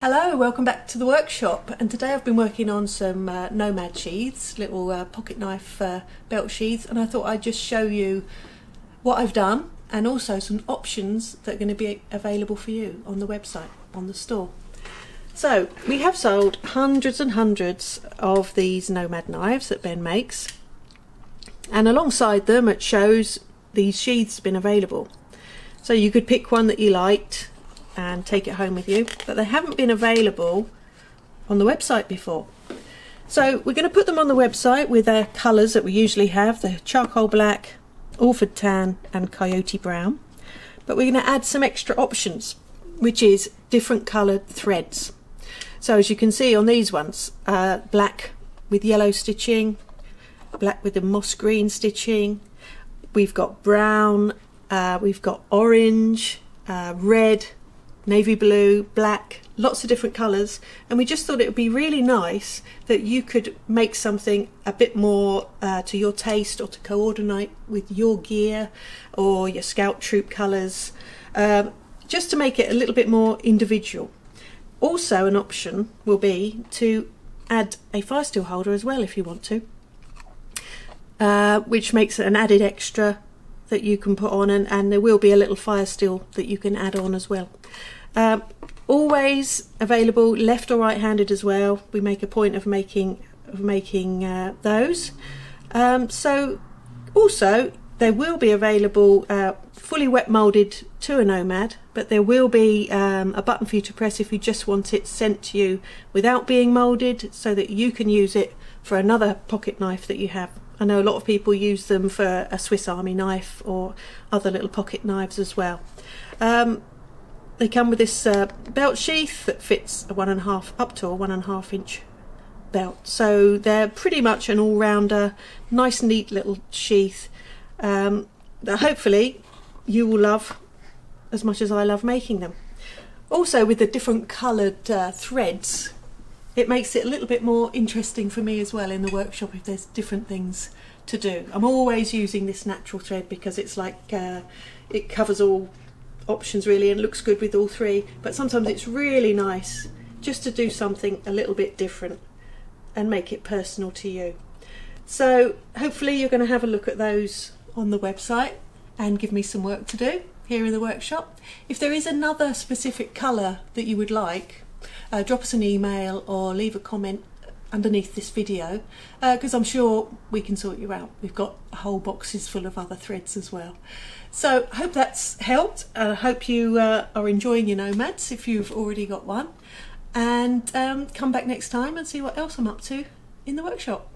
Hello, welcome back to the workshop, and today I've been working on some Nomad sheaths, little pocket knife belt sheaths, and I thought I'd just show you what I've done and also some options that are going to be available for you on the website, on the store. So we have sold hundreds and hundreds of these Nomad knives that Ben makes, and alongside them it shows these sheaths have been available. So you could pick one that you liked and take it home with you, but they haven't been available on the website before. So we're going to put them on the website with our colours that we usually have, the charcoal black, Orford tan and coyote brown, but we're going to add some extra options, which is different coloured threads. So as you can see on these ones, black with yellow stitching, black with the moss green stitching, we've got brown, we've got orange, red, navy blue, black, lots of different colours, and we just thought it would be really nice that you could make something a bit more to your taste or to coordinate with your gear or your scout troop colours, just to make it a little bit more individual. Also an option will be to add a fire steel holder as well if you want to, which makes it an added extra that you can put on, and there will be a little fire steel that you can add on as well. Always available left or right handed as well. We make a point of making those. So also they will be available fully wet molded to a Nomad, but there will be a button for you to press if you just want it sent to you without being molded, so that you can use it for another pocket knife that you have. I know a lot of people use them for a Swiss Army knife or other little pocket knives as well. They come with this belt sheath that fits up to a 1.5 inch belt. So they're pretty much an all-rounder, nice neat little sheath that hopefully you will love as much as I love making them. Also with the different coloured threads, it makes it a little bit more interesting for me as well in the workshop if there's different things to do. I'm always using this natural thread because it's like it covers all options really and looks good with all three, but sometimes it's really nice just to do something a little bit different and make it personal to you. So hopefully you're going to have a look at those on the website and give me some work to do here in the workshop. If there is another specific colour that you would like, drop us an email or leave a comment underneath this video, because I'm sure we can sort you out. We've got whole boxes full of other threads as well. So hope that's helped. I hope you are enjoying your Nomads if you've already got one, and come back next time and see what else I'm up to in the workshop.